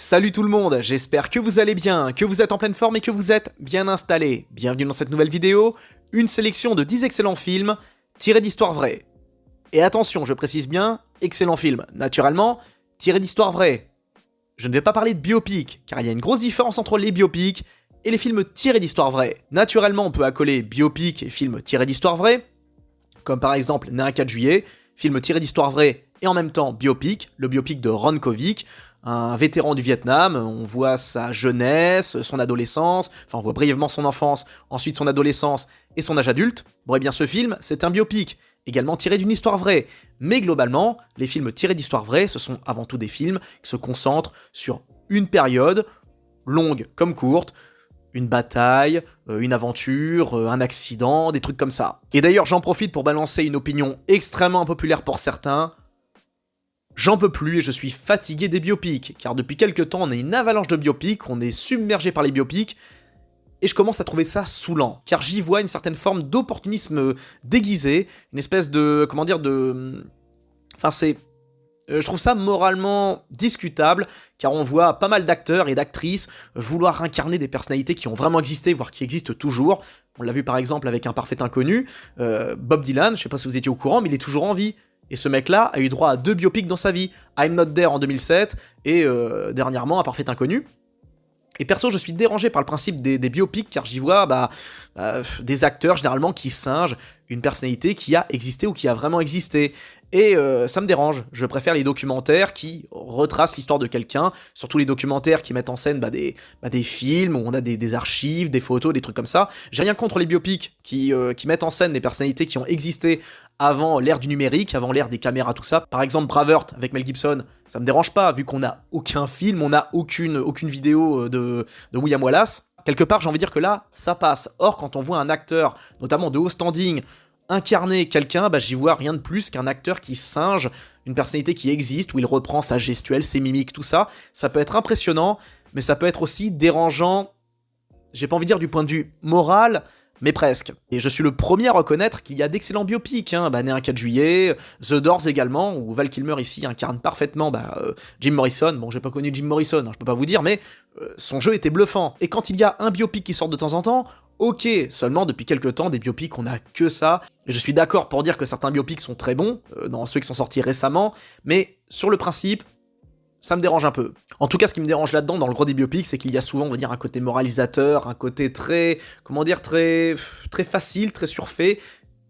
Salut tout le monde, j'espère que vous allez bien, que vous êtes en pleine forme et que vous êtes bien installés. Bienvenue dans cette nouvelle vidéo, une sélection de 10 excellents films tirés d'histoires vraies. Et attention, je précise bien, excellents films, naturellement, tirés d'histoires vraies. Je ne vais pas parler de biopic, car il y a une grosse différence entre les biopics et les films tirés d'histoires vraies. Naturellement, on peut accoler biopic et films tirés d'histoires vraies, comme par exemple Né un 4 juillet, film tiré d'histoires vraies et en même temps biopic, le biopic de Ron Kovic, un vétéran du Vietnam. On voit sa jeunesse, son adolescence, enfin on voit brièvement son enfance, ensuite son adolescence et son âge adulte. Bon et bien ce film, c'est un biopic, également tiré d'une histoire vraie. Mais globalement, les films tirés d'histoires vraies, ce sont avant tout des films qui se concentrent sur une période, longue comme courte, une bataille, une aventure, un accident, des trucs comme ça. Et d'ailleurs, j'en profite pour balancer une opinion extrêmement impopulaire pour certains. J'en peux plus et je suis fatigué des biopics, car depuis quelques temps, on a une avalanche de biopics, on est submergé par les biopics, et je commence à trouver ça saoulant, car j'y vois une certaine forme d'opportunisme déguisé, une espèce de... comment dire, de... Enfin, c'est... Je trouve ça moralement discutable, car on voit pas mal d'acteurs et d'actrices vouloir incarner des personnalités qui ont vraiment existé, voire qui existent toujours. On l'a vu par exemple avec Un parfait inconnu, Bob Dylan, je sais pas si vous étiez au courant, mais il est toujours en vie. Et ce mec-là a eu droit à 2 biopics dans sa vie, I'm Not There en 2007, et dernièrement Un parfait inconnu. Et perso, je suis dérangé par le principe des biopics, car j'y vois des acteurs généralement qui singent une personnalité qui a existé ou qui a vraiment existé. Et ça me dérange, je préfère les documentaires qui retracent l'histoire de quelqu'un, surtout les documentaires qui mettent en scène des films où on a des archives, des photos, des trucs comme ça. J'ai rien contre les biopics qui mettent en scène des personnalités qui ont existé avant l'ère du numérique, avant l'ère des caméras, tout ça. Par exemple Braveheart avec Mel Gibson, ça me dérange pas, vu qu'on n'a aucun film, on n'a aucune vidéo de William Wallace. Quelque part, j'ai envie de dire que là, ça passe. Or, quand on voit un acteur, notamment de haut standing, incarner quelqu'un, j'y vois rien de plus qu'un acteur qui singe une personnalité qui existe, où il reprend sa gestuelle, ses mimiques, tout ça. Ça peut être impressionnant, mais ça peut être aussi dérangeant, j'ai pas envie de dire du point de vue moral, mais presque. Et je suis le premier à reconnaître qu'il y a d'excellents biopics, Né un 4 juillet, The Doors également, où Val Kilmer ici incarne parfaitement Jim Morrison. Bon, j'ai pas connu Jim Morrison, je peux pas vous dire, mais son jeu était bluffant. Et quand il y a un biopic qui sort de temps en temps, ok, seulement depuis quelques temps, des biopics, on a que ça. Et je suis d'accord pour dire que certains biopics sont très bons, dans ceux qui sont sortis récemment, mais sur le principe, ça me dérange un peu. En tout cas, ce qui me dérange là-dedans, dans le gros des biopics, c'est qu'il y a souvent, on va dire, un côté moralisateur, un côté très facile, très surfait.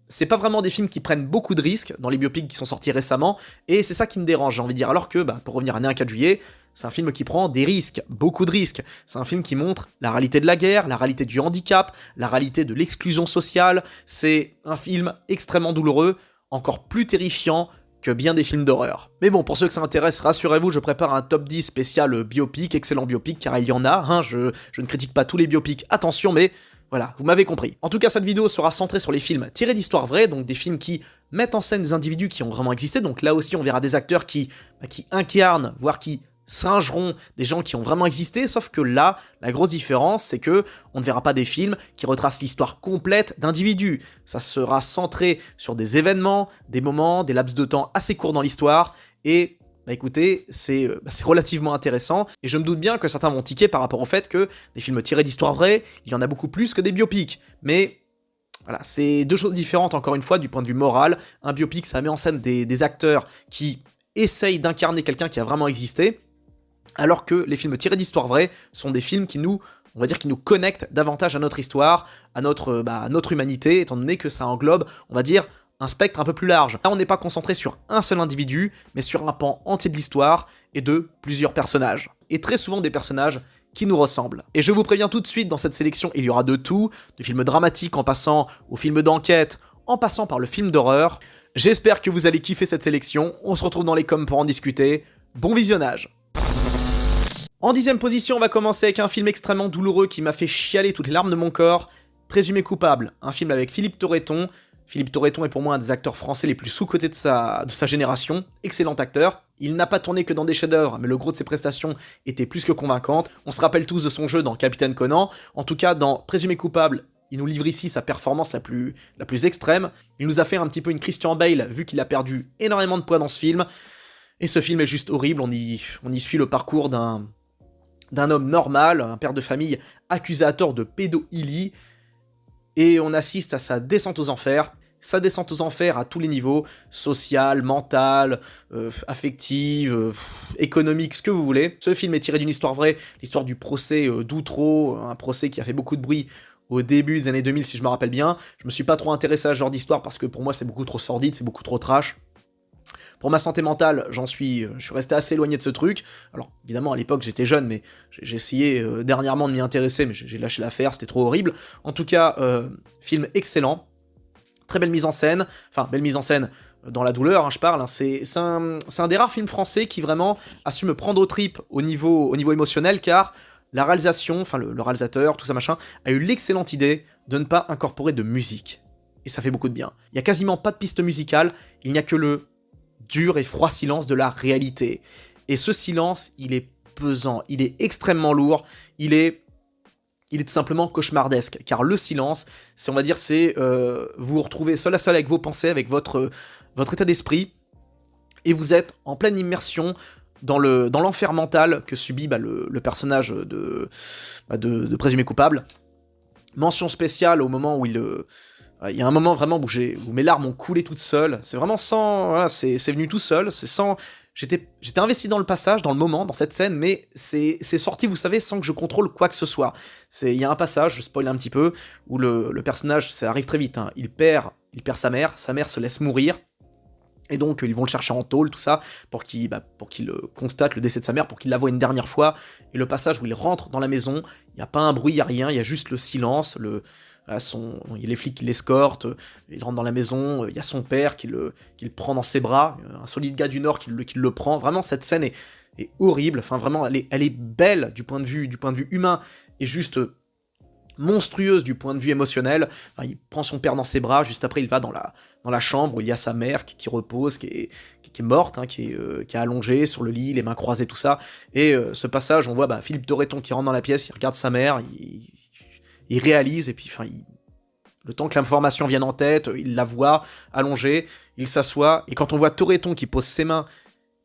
C'est pas vraiment des films qui prennent beaucoup de risques dans les biopics qui sont sortis récemment, et c'est ça qui me dérange, j'ai envie de dire. Alors que, pour revenir à Né un 4 juillet, c'est un film qui prend des risques, beaucoup de risques. C'est un film qui montre la réalité de la guerre, la réalité du handicap, la réalité de l'exclusion sociale. C'est un film extrêmement douloureux, encore plus terrifiant que bien des films d'horreur. Mais bon, pour ceux que ça intéresse, rassurez-vous, je prépare un top 10 spécial biopic, excellent biopic, car il y en a, je ne critique pas tous les biopics, attention, mais voilà, vous m'avez compris. En tout cas, cette vidéo sera centrée sur les films tirés d'histoires vraies, donc des films qui mettent en scène des individus qui ont vraiment existé, donc là aussi on verra des acteurs qui incarnent, voire qui singeront des gens qui ont vraiment existé, sauf que là, la grosse différence, c'est que on ne verra pas des films qui retracent l'histoire complète d'individus. Ça sera centré sur des événements, des moments, des laps de temps assez courts dans l'histoire, et écoutez, c'est relativement intéressant, et je me doute bien que certains vont tiquer par rapport au fait que des films tirés d'histoires vraies, il y en a beaucoup plus que des biopics, mais voilà, c'est deux choses différentes encore une fois du point de vue moral. Un biopic, ça met en scène des acteurs qui essayent d'incarner quelqu'un qui a vraiment existé, alors que les films tirés d'histoires vraies sont des films qui nous connectent davantage à notre histoire, à notre humanité, étant donné que ça englobe, on va dire, un spectre un peu plus large. Là, on n'est pas concentré sur un seul individu, mais sur un pan entier de l'histoire et de plusieurs personnages. Et très souvent des personnages qui nous ressemblent. Et je vous préviens tout de suite, dans cette sélection, il y aura de tout, du film dramatique en passant au film d'enquête, en passant par le film d'horreur. J'espère que vous allez kiffer cette sélection, on se retrouve dans les coms pour en discuter. Bon visionnage! En 10ème position, on va commencer avec un film extrêmement douloureux qui m'a fait chialer toutes les larmes de mon corps, Présumé coupable, un film avec Philippe Torreton. Philippe Torreton est pour moi un des acteurs français les plus sous-cotés de sa génération, excellent acteur. Il n'a pas tourné que dans des chefs-d'œuvre, mais le gros de ses prestations était plus que convaincantes. On se rappelle tous de son jeu dans Capitaine Conan, en tout cas dans Présumé coupable, il nous livre ici sa performance la plus extrême. Il nous a fait un petit peu une Christian Bale, vu qu'il a perdu énormément de poids dans ce film. Et ce film est juste horrible, on y suit le parcours d'un d'un homme normal, un père de famille accusé à tort de pédophilie, et on assiste à sa descente aux enfers. Sa descente aux enfers à tous les niveaux, social, mental, affective, économique, ce que vous voulez. Ce film est tiré d'une histoire vraie, l'histoire du procès d'Outreau, un procès qui a fait beaucoup de bruit au début des années 2000 si je me rappelle bien. Je me suis pas trop intéressé à ce genre d'histoire parce que pour moi c'est beaucoup trop sordide, c'est beaucoup trop trash. Pour ma santé mentale, je suis resté assez éloigné de ce truc. Alors, évidemment, à l'époque, j'étais jeune, mais j'ai essayé dernièrement de m'y intéresser, mais j'ai lâché l'affaire, c'était trop horrible. En tout cas, film excellent, très belle mise en scène, enfin, belle mise en scène dans la douleur, hein, je parle, hein. C'est un des rares films français qui vraiment a su me prendre aux tripes au niveau émotionnel, car la réalisation, enfin le réalisateur, tout ça machin, a eu l'excellente idée de ne pas incorporer de musique. Et ça fait beaucoup de bien. Il n'y a quasiment pas de piste musicale, il n'y a que le dur et froid silence de la réalité. Et ce silence, il est pesant, il est extrêmement lourd, il est tout simplement cauchemardesque, car le silence, on va dire, c'est vous vous retrouvez seul à seul avec vos pensées, avec votre état d'esprit, et vous êtes en pleine immersion dans l'enfer mental que subit le personnage de présumé coupable. Mention spéciale au moment où il y a un moment vraiment où mes larmes ont coulé toutes seules. C'est vraiment sans... Voilà, c'est venu tout seul, c'est sans... J'étais investi dans le passage, dans le moment, dans cette scène, mais c'est sorti, vous savez, sans que je contrôle quoi que ce soit. Il y a un passage, je spoil un petit peu, où le personnage, ça arrive très vite, hein, il perd sa mère se laisse mourir, et donc ils vont le chercher en tôle, tout ça, pour qu'il constate le décès de sa mère, pour qu'il la voie une dernière fois, et le passage où il rentre dans la maison, il n'y a pas un bruit, il n'y a rien, il y a juste le silence, il y a les flics qui l'escortent, il rentre dans la maison, il y a son père qui le prend dans ses bras, un solide gars du Nord qui le prend. Vraiment, cette scène est horrible. Enfin, vraiment, elle est belle du point de vue humain et juste monstrueuse du point de vue émotionnel. Enfin, il prend son père dans ses bras, juste après, il va dans la chambre où il y a sa mère qui repose, qui est morte, hein, qui est allongée sur le lit, les mains croisées, tout ça. Et ce passage, on voit Philippe Torreton qui rentre dans la pièce, il regarde sa mère, il réalise, et puis le temps que l'information vienne en tête, il la voit allongée, il s'assoit, et quand on voit Torreton qui pose ses mains,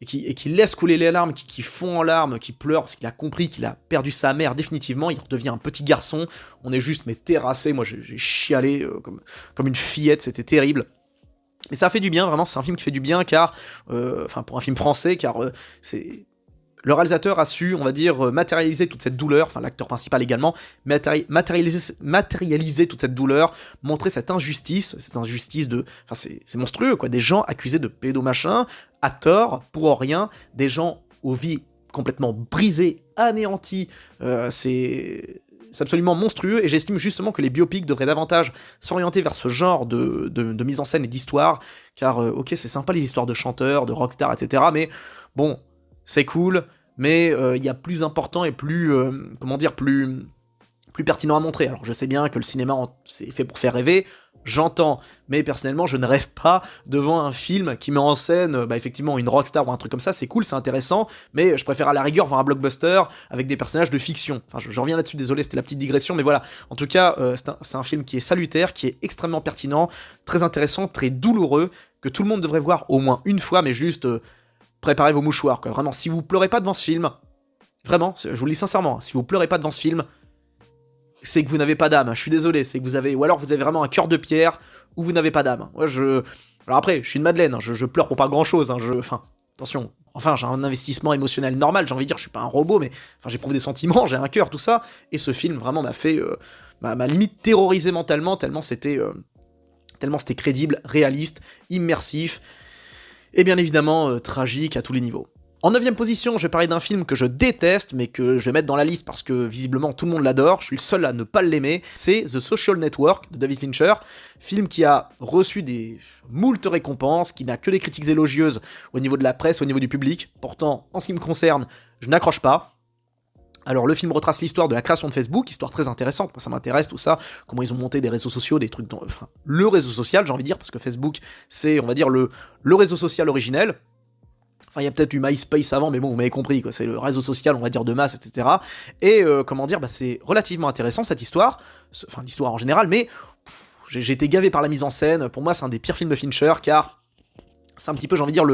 et qui laisse couler les larmes, qui fond en larmes, qui pleure, parce qu'il a compris qu'il a perdu sa mère définitivement, il redevient un petit garçon, on est juste terrassé, moi j'ai chialé comme une fillette, c'était terrible. Mais ça fait du bien, vraiment, c'est un film qui fait du bien, car, pour un film français, car le réalisateur a su, on va dire, matérialiser toute cette douleur, enfin l'acteur principal également, matérialiser toute cette douleur, montrer cette injustice de... Enfin c'est monstrueux, quoi, des gens accusés de pédomachin, à tort, pour rien, des gens aux vies complètement brisées, anéanties, c'est absolument monstrueux, et j'estime justement que les biopics devraient davantage s'orienter vers ce genre de mise en scène et d'histoire, car, ok, c'est sympa les histoires de chanteurs, de rockstars, etc., mais bon... C'est cool, mais il y a plus important et plus, plus pertinent à montrer. Alors je sais bien que le cinéma, c'est fait pour faire rêver, j'entends, mais personnellement, je ne rêve pas devant un film qui met en scène, effectivement, une rockstar ou un truc comme ça, c'est cool, c'est intéressant, mais je préfère à la rigueur voir un blockbuster avec des personnages de fiction. Enfin, je reviens là-dessus, désolé, c'était la petite digression, mais voilà. En tout cas, c'est un film qui est salutaire, qui est extrêmement pertinent, très intéressant, très douloureux, que tout le monde devrait voir au moins une fois, mais juste... préparez vos mouchoirs, quoi. Vraiment, si vous pleurez pas devant ce film, vraiment, je vous le dis sincèrement, si vous pleurez pas devant ce film, c'est que vous n'avez pas d'âme, je suis désolé, c'est que vous avez, ou alors vous avez vraiment un cœur de pierre, ou vous n'avez pas d'âme. Alors après, je suis une madeleine, hein, je pleure pour pas grand chose, hein, attention, j'ai un investissement émotionnel normal, j'ai envie de dire, je suis pas un robot, mais, j'éprouve des sentiments, j'ai un cœur, tout ça, et ce film, vraiment, m'a fait, m'a limite terrorisé mentalement, tellement c'était crédible, réaliste, immersif, et bien évidemment tragique à tous les niveaux. En 9ème position, je vais parler d'un film que je déteste, mais que je vais mettre dans la liste parce que visiblement tout le monde l'adore, je suis le seul à ne pas l'aimer, c'est The Social Network de David Fincher, film qui a reçu des moult récompenses, qui n'a que des critiques élogieuses au niveau de la presse, au niveau du public, pourtant en ce qui me concerne, je n'accroche pas. Alors le film retrace l'histoire de la création de Facebook, histoire très intéressante, moi ça m'intéresse tout ça, comment ils ont monté des réseaux sociaux, des trucs, le réseau social j'ai envie de dire, parce que Facebook c'est on va dire le réseau social originel. Enfin, il y a peut-être eu MySpace avant, mais bon, vous m'avez compris, quoi. C'est le réseau social, on va dire, de masse, etc. Et, c'est relativement intéressant, cette histoire. Enfin, l'histoire en général, mais j'ai été gavé par la mise en scène. Pour moi, c'est un des pires films de Fincher, car C'est un petit peu, j'ai envie de dire,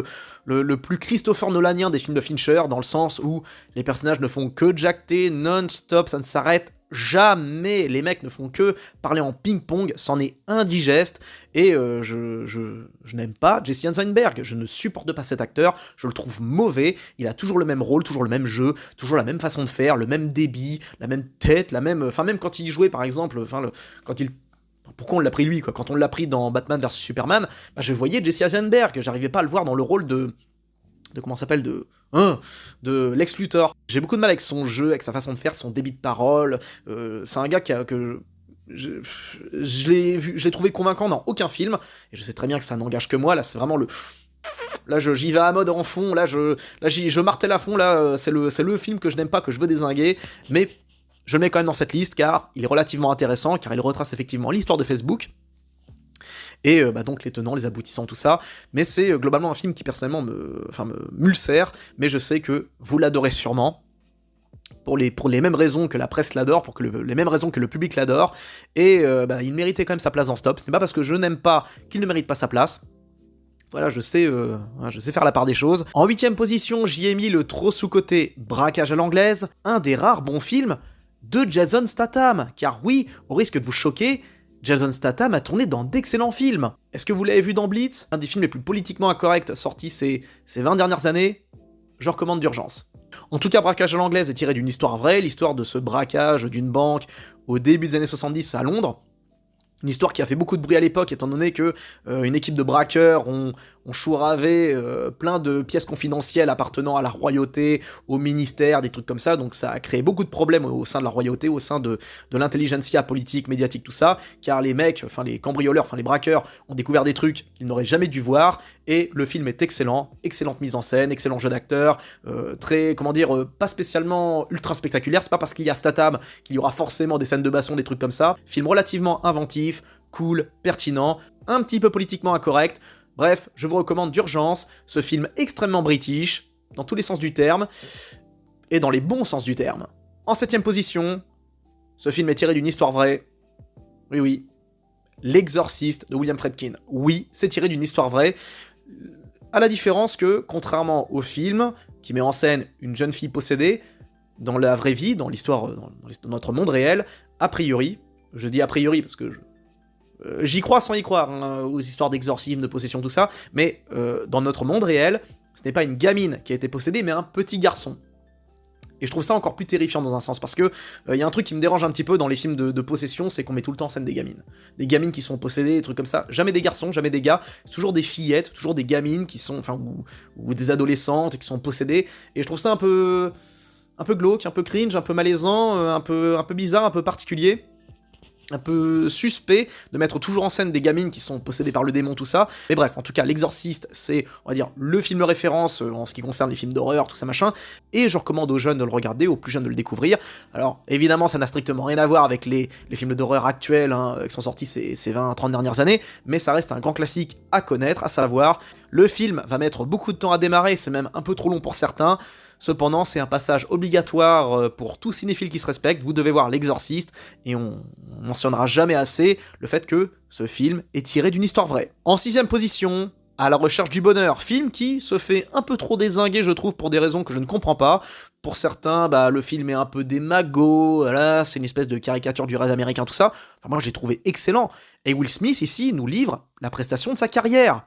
le plus Christopher Nolanien des films de Fincher, dans le sens où les personnages ne font que jacter non-stop, ça ne s'arrête jamais. Les mecs ne font que parler en ping-pong, c'en est indigeste, et je n'aime pas Jesse Eisenberg, je ne supporte pas cet acteur, je le trouve mauvais, il a toujours le même rôle, toujours le même jeu, toujours la même façon de faire, le même débit, la même tête, la même... Enfin, même quand il jouait, par exemple, quand il... Pourquoi on l'a pris lui, quoi? Quand on l'a pris dans Batman vs Superman, bah je voyais Jesse Eisenberg, j'arrivais pas à le voir dans le rôle de comment ça s'appelle, de Lex Luthor. J'ai beaucoup de mal avec son jeu, avec sa façon de faire, son débit de parole. C'est un gars que je l'ai trouvé convaincant dans aucun film, et je sais très bien que ça n'engage que moi. Là, c'est vraiment le... Là, j'y vais à mode en fond, je martèle à fond, là, c'est le film que je n'aime pas, que je veux dézinguer, mais je le mets quand même dans cette liste, car il est relativement intéressant, car il retrace effectivement l'histoire de Facebook, et donc les tenants, les aboutissants, tout ça, mais c'est globalement un film qui personnellement m'ulcère, mais je sais que vous l'adorez sûrement, pour les mêmes raisons que la presse l'adore, les mêmes raisons que le public l'adore, et il méritait quand même sa place dans Stop. Ce n'est pas parce que je n'aime pas qu'il ne mérite pas sa place. Voilà, je sais faire la part des choses. En 8ème position, j'y ai mis le trop sous-coté Braquage à l'anglaise, un des rares bons films de Jason Statham, car oui, au risque de vous choquer, Jason Statham a tourné dans d'excellents films. Est-ce que vous l'avez vu dans Blitz, un des films les plus politiquement incorrects sortis ces 20 dernières années? Je recommande d'urgence. En tout cas, Braquage à l'anglaise est tiré d'une histoire vraie, l'histoire de ce braquage d'une banque au début des années 70 à Londres. Une histoire qui a fait beaucoup de bruit à l'époque, étant donné que une équipe de braqueurs ont chouravé plein de pièces confidentielles appartenant à la royauté, au ministère, des trucs comme ça, donc ça a créé beaucoup de problèmes au sein de la royauté, au sein de l'intelligentsia politique, médiatique, tout ça, car les mecs, les cambrioleurs, les braqueurs, ont découvert des trucs qu'ils n'auraient jamais dû voir, et le film est excellent, excellente mise en scène, excellent jeu d'acteur, très, pas spécialement ultra spectaculaire, c'est pas parce qu'il y a Statham qu'il y aura forcément des scènes de baston, des trucs comme ça, film relativement inventif, cool, pertinent, un petit peu politiquement incorrect. Bref, je vous recommande d'urgence ce film extrêmement british, dans tous les sens du terme, et dans les bons sens du terme. En 7ème position, ce film est tiré d'une histoire vraie. Oui, L'Exorciste de William Friedkin. Oui, c'est tiré d'une histoire vraie, à la différence que, contrairement au film, qui met en scène une jeune fille possédée, dans la vraie vie, dans l'histoire, dans notre monde réel, a priori, je dis a priori parce que j'y crois sans y croire, hein, aux histoires d'exorcisme, de possession, tout ça, mais dans notre monde réel, ce n'est pas une gamine qui a été possédée, mais un petit garçon. Et je trouve ça encore plus terrifiant dans un sens, parce que y a un truc qui me dérange un petit peu dans les films de possession, c'est qu'on met tout le temps en scène des gamines. Des gamines qui sont possédées, des trucs comme ça. Jamais des garçons, jamais des gars, c'est toujours des fillettes, toujours des gamines qui sont, ou des adolescentes qui sont possédées, et je trouve ça un peu glauque, un peu cringe, un peu malaisant, un peu bizarre, un peu particulier, un peu suspect de mettre toujours en scène des gamines qui sont possédées par le démon, tout ça. Mais bref, en tout cas, L'Exorciste, c'est, on va dire, le film de référence en ce qui concerne les films d'horreur, tout ça machin, et je recommande aux jeunes de le regarder, aux plus jeunes de le découvrir. Alors, évidemment, ça n'a strictement rien à voir avec les films d'horreur actuels, hein, qui sont sortis ces 20-30 dernières années, mais ça reste un grand classique à connaître, à savoir, le film va mettre beaucoup de temps à démarrer, c'est même un peu trop long pour certains. Cependant, c'est un passage obligatoire pour tout cinéphile qui se respecte, vous devez voir L'Exorciste, et on mentionnera jamais assez le fait que ce film est tiré d'une histoire vraie. En 6ème position, À la recherche du bonheur, film qui se fait un peu trop dézinguer, je trouve, pour des raisons que je ne comprends pas. Pour certains, le film est un peu démago, voilà, c'est une espèce de caricature du rêve américain, tout ça. Enfin, moi, j'ai trouvé excellent. Et Will Smith, ici, nous livre la prestation de sa carrière.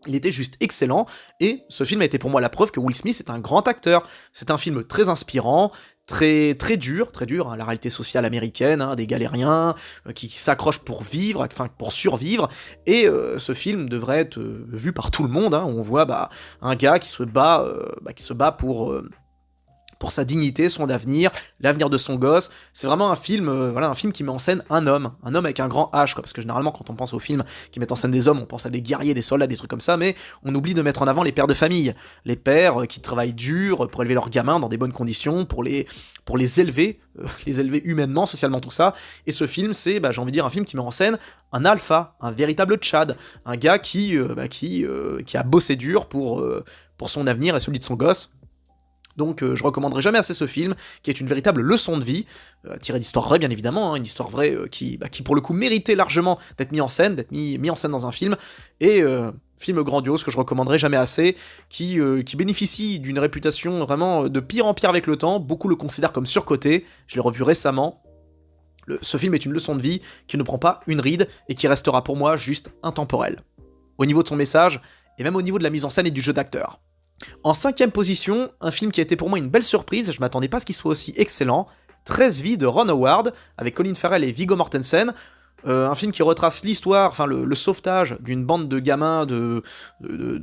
Il était juste excellent, et ce film a été pour moi la preuve que Will Smith est un grand acteur. C'est un film très inspirant, très dur, hein, la réalité sociale américaine, hein, des galériens qui s'accrochent pour vivre, enfin pour survivre, et ce film devrait être vu par tout le monde, hein, où on voit un gars qui se bat pour sa dignité, son avenir, l'avenir de son gosse. C'est vraiment un film, un film qui met en scène un homme avec un grand H, quoi, parce que généralement quand on pense aux films qui mettent en scène des hommes, on pense à des guerriers, des soldats, des trucs comme ça, mais on oublie de mettre en avant les pères de famille, les pères qui travaillent dur pour élever leurs gamins dans des bonnes conditions, pour les élever, les élever humainement, socialement, tout ça. Et ce film, c'est, j'ai envie de dire, un film qui met en scène un alpha, un véritable Tchad, un gars qui a bossé dur pour son avenir et celui de son gosse. Donc je recommanderai jamais assez ce film, qui est une véritable leçon de vie, tirée d'histoire vraie bien évidemment, hein, une histoire vraie qui pour le coup méritait largement d'être mis en scène, d'être mis en scène dans un film, et film grandiose que je recommanderai jamais assez, qui bénéficie d'une réputation vraiment de pire en pire avec le temps, beaucoup le considèrent comme surcoté, je l'ai revu récemment. Ce film est une leçon de vie qui ne prend pas une ride et qui restera pour moi juste intemporel. Au niveau de son message, et même au niveau de la mise en scène et du jeu d'acteur. En 5ème position, un film qui a été pour moi une belle surprise, je m'attendais pas à ce qu'il soit aussi excellent, 13 vies de Ron Howard, avec Colin Farrell et Viggo Mortensen, un film qui retrace l'histoire, enfin le sauvetage d'une bande de gamins de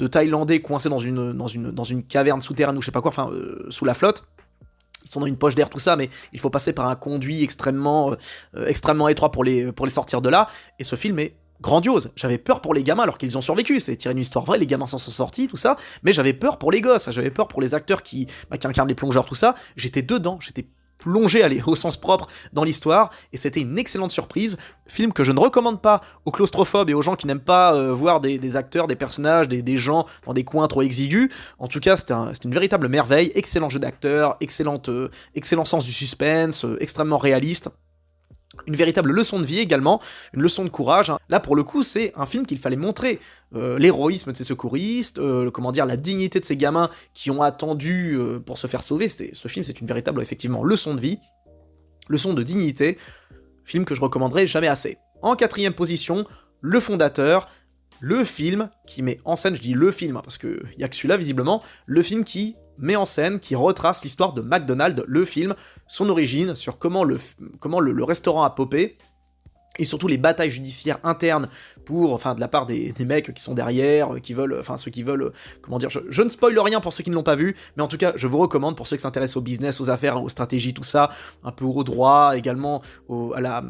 Thaïlandais coincés dans une caverne souterraine ou je sais pas quoi, enfin sous la flotte. Ils sont dans une poche d'air, tout ça, mais il faut passer par un conduit extrêmement étroit pour les sortir de là, et ce film est grandiose. J'avais peur pour les gamins alors qu'ils ont survécu, c'est tiré d'une histoire vraie, les gamins s'en sont sortis, tout ça, mais j'avais peur pour les gosses, j'avais peur pour les acteurs qui incarnent les plongeurs, tout ça, j'étais dedans, j'étais plongé, allez, au sens propre, dans l'histoire, et c'était une excellente surprise, film que je ne recommande pas aux claustrophobes et aux gens qui n'aiment pas voir des acteurs, des personnages, des gens dans des coins trop exigus. En tout cas, c'était une véritable merveille, excellent jeu d'acteur, excellent sens du suspense, extrêmement réaliste. Une véritable leçon de vie également, une leçon de courage. Là, pour le coup, c'est un film qu'il fallait montrer. L'héroïsme de ces secouristes, la dignité de ces gamins qui ont attendu pour se faire sauver. Ce film, c'est une véritable, effectivement, leçon de vie, leçon de dignité, film que je recommanderai jamais assez. En 4ème position, Le Fondateur, le film qui met en scène, je dis le film, parce qu'il n'y a que celui-là visiblement, le film qui met en scène, qui retrace l'histoire de McDonald's, le film, son origine, sur comment le restaurant a popé, et surtout les batailles judiciaires internes de la part des mecs qui sont derrière, ceux qui veulent, je ne spoil rien pour ceux qui ne l'ont pas vu, mais en tout cas, je vous recommande pour ceux qui s'intéressent au business, aux affaires, aux stratégies, tout ça, un peu au droit, également à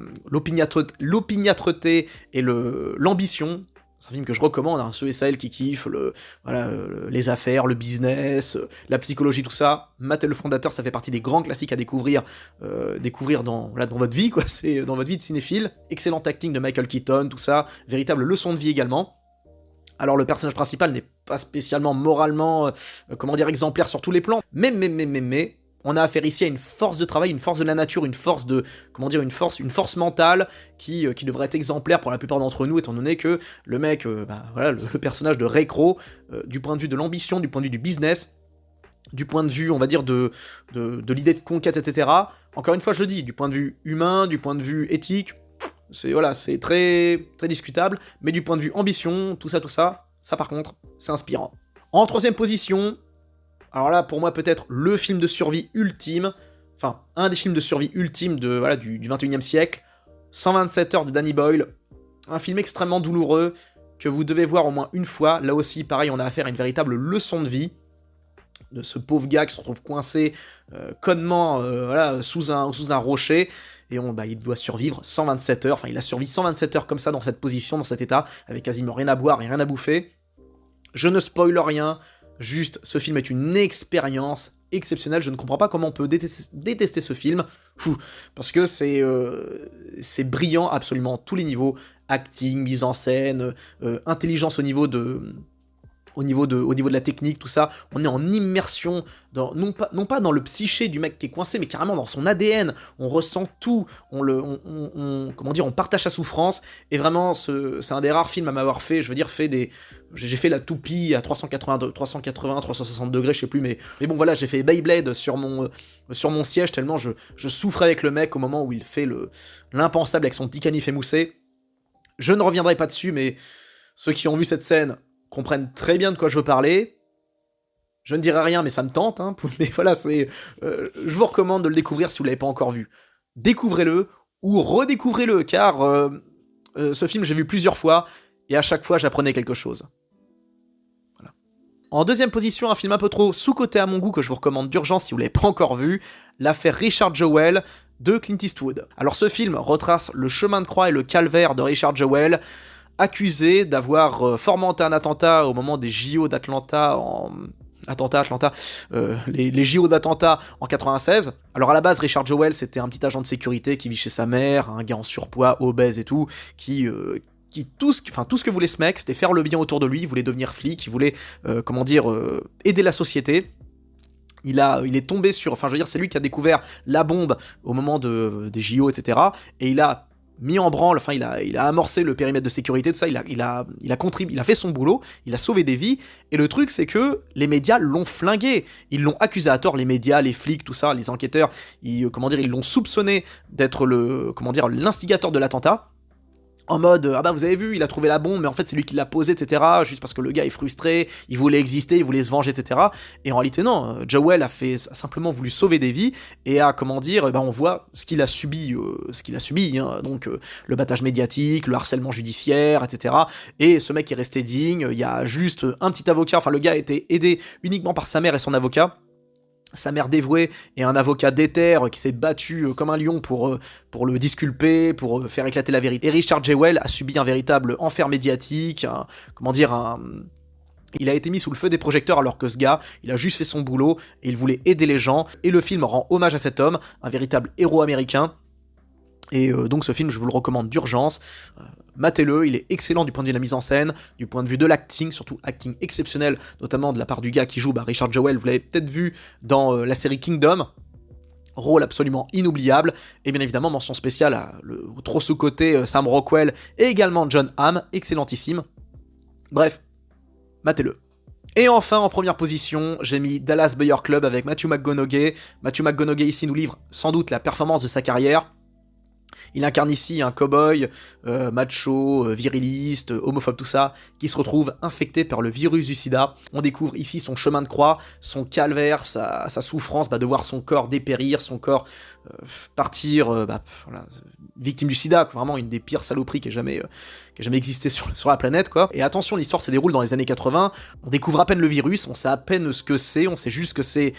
l'opiniâtreté et l'ambition. C'est un film que je recommande, hein, ceux et celles qui kiffent les affaires, le business, la psychologie, tout ça. Matt Le Fondateur, ça fait partie des grands classiques à découvrir dans votre vie, quoi. C'est dans votre vie de cinéphile. Excellent acting de Michael Keaton, tout ça. Véritable leçon de vie également. Alors le personnage principal n'est pas spécialement moralement, exemplaire sur tous les plans, mais on a affaire ici à une force de travail, une force de la nature, une force mentale qui devrait être exemplaire pour la plupart d'entre nous, étant donné que le mec, le personnage de Ray Crowe, du point de vue de l'ambition, du point de vue du business, du point de vue, on va dire, de l'idée de conquête, etc. Encore une fois, je le dis, du point de vue humain, du point de vue éthique, c'est très, très discutable, mais du point de vue ambition, tout ça, par contre, c'est inspirant. En 3ème position, alors là, pour moi, peut-être le film de survie ultime, enfin, un des films de survie ultime du 21e siècle, 127 heures de Danny Boyle, un film extrêmement douloureux, que vous devez voir au moins une fois. Là aussi, pareil, on a affaire à une véritable leçon de vie, de ce pauvre gars qui se retrouve coincé connement sous un rocher, et il doit survivre 127 heures, enfin, il a survécu 127 heures comme ça, dans cette position, dans cet état, avec quasiment rien à boire et rien à bouffer. Je ne spoil rien, juste, ce film est une expérience exceptionnelle, je ne comprends pas comment on peut détester ce film, parce que c'est brillant à absolument tous les niveaux, acting, mise en scène, intelligence au niveau de la technique, tout ça, on est en immersion, non pas dans le psyché du mec qui est coincé, mais carrément dans son ADN, on ressent tout, on partage sa souffrance, et vraiment, c'est un des rares films à m'avoir fait, j'ai fait la toupie à 380, 360 degrés, je sais plus, mais bon voilà, j'ai fait Beyblade sur mon siège, tellement je souffrais avec le mec au moment où il fait l'impensable avec son petit canif émoussé. Je ne reviendrai pas dessus, mais ceux qui ont vu cette scène comprennent très bien de quoi je veux parler. Je ne dirai rien, mais ça me tente, hein. Mais voilà, je vous recommande de le découvrir si vous ne l'avez pas encore vu. Découvrez-le, ou redécouvrez-le, car ce film, j'ai vu plusieurs fois, et à chaque fois, j'apprenais quelque chose. Voilà. En 2ème position, un film un peu trop sous-coté à mon goût, que je vous recommande d'urgence si vous ne l'avez pas encore vu, l'affaire Richard Jewell, de Clint Eastwood. Alors ce film retrace le chemin de croix et le calvaire de Richard Jewell, accusé d'avoir fomenté un attentat au moment des JO d'Atlanta les JO d'Atlanta en 96. Alors à la base, Richard Jewell, c'était un petit agent de sécurité qui vit chez sa mère, un gars en surpoids, obèse et tout, qui tout ce que voulait ce mec, c'était faire le bien autour de lui, il voulait devenir flic, il voulait, aider la société. il est tombé sur, enfin je veux dire, c'est lui qui a découvert la bombe au moment des JO, etc. Et il a mis en branle, enfin il a amorcé le périmètre de sécurité, tout ça, il a contribué, il a fait son boulot, il a sauvé des vies, et le truc c'est que les médias l'ont flingué, ils l'ont accusé à tort, les médias, les flics, tout ça, les enquêteurs, ils l'ont soupçonné d'être l'instigateur de l'attentat, en mode, ah bah vous avez vu, il a trouvé la bombe, mais en fait c'est lui qui l'a posée, etc. Juste parce que le gars est frustré, il voulait exister, il voulait se venger, etc. Et en réalité non, Jewel a simplement voulu sauver des vies, et on voit ce qu'il a subi, hein. Donc le battage médiatique, le harcèlement judiciaire, etc. Et ce mec est resté digne, il y a juste un petit avocat, enfin le gars a été aidé uniquement par sa mère et son avocat, sa mère dévouée et un avocat déter qui s'est battu comme un lion pour le disculper, pour faire éclater la vérité. Et Richard Jewell a subi un véritable enfer médiatique, il a été mis sous le feu des projecteurs alors que ce gars, il a juste fait son boulot et il voulait aider les gens. Et le film rend hommage à cet homme, un véritable héros américain. Et donc ce film, je vous le recommande d'urgence. Matez-le, il est excellent du point de vue de la mise en scène, du point de vue de l'acting, surtout acting exceptionnel, notamment de la part du gars qui joue Richard Jewell, vous l'avez peut-être vu dans la série Kingdom, rôle absolument inoubliable, et bien évidemment mention spéciale à le trop sous-coté Sam Rockwell, et également John Hamm, excellentissime. Bref, matez-le. Et enfin, en première position, j'ai mis Dallas Buyers Club avec Matthew McConaughey. Matthew McConaughey ici nous livre sans doute la performance de sa carrière. Il incarne ici un cow-boy macho, viriliste, homophobe, tout ça, qui se retrouve infecté par le virus du sida. On découvre ici son chemin de croix, son calvaire, sa souffrance de voir son corps dépérir, son corps partir, victime du sida, quoi, vraiment une des pires saloperies qui ait jamais existé sur la planète, quoi. Et attention, l'histoire se déroule dans les années 80, on découvre à peine le virus, on sait à peine ce que c'est, on sait juste que c'est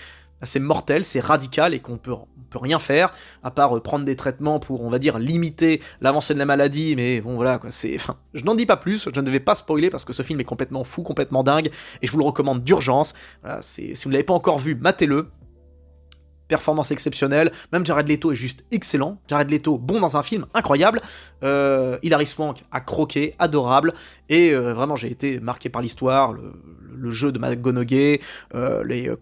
mortel, c'est radical et qu'on peut rien faire, à part prendre des traitements pour, on va dire, limiter l'avancée de la maladie, mais bon voilà, quoi, je n'en dis pas plus, je ne vais pas spoiler parce que ce film est complètement fou, complètement dingue, et je vous le recommande d'urgence. Voilà, si vous ne l'avez pas encore vu, matez-le. Performance exceptionnelle, même Jared Leto est juste excellent, Jared Leto bon dans un film, incroyable, Hilary Swank a croqué, adorable, et vraiment j'ai été marqué par l'histoire, le jeu de McConaughey, le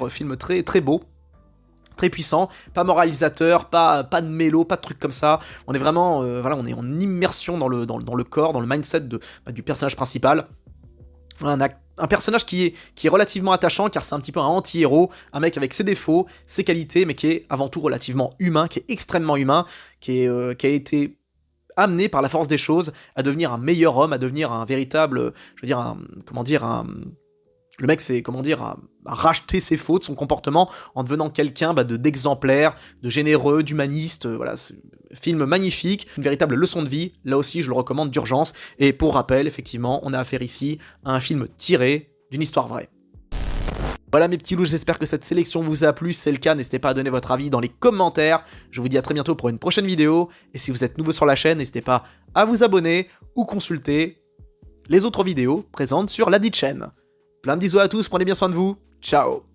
film très beau, très puissant, pas moralisateur, pas de mélo, pas de trucs comme ça, on est vraiment, on est en immersion dans le corps, dans le mindset du personnage principal. Un personnage qui est relativement attachant car c'est un petit peu un anti-héros, un mec avec ses défauts, ses qualités, mais qui est avant tout relativement humain, qui est extrêmement humain, qui a été amené par la force des choses à devenir un meilleur homme, à devenir un véritable, le mec a racheté ses fautes, son comportement, en devenant quelqu'un d'exemplaire, de généreux, d'humaniste, voilà, c'est un film magnifique, une véritable leçon de vie, là aussi je le recommande d'urgence, et pour rappel, effectivement, on a affaire ici à un film tiré d'une histoire vraie. Voilà mes petits loups, j'espère que cette sélection vous a plu, si c'est le cas, n'hésitez pas à donner votre avis dans les commentaires, je vous dis à très bientôt pour une prochaine vidéo, et si vous êtes nouveau sur la chaîne, n'hésitez pas à vous abonner, ou consulter les autres vidéos présentes sur la dite chaîne. Plein de bisous à tous, prenez bien soin de vous, ciao.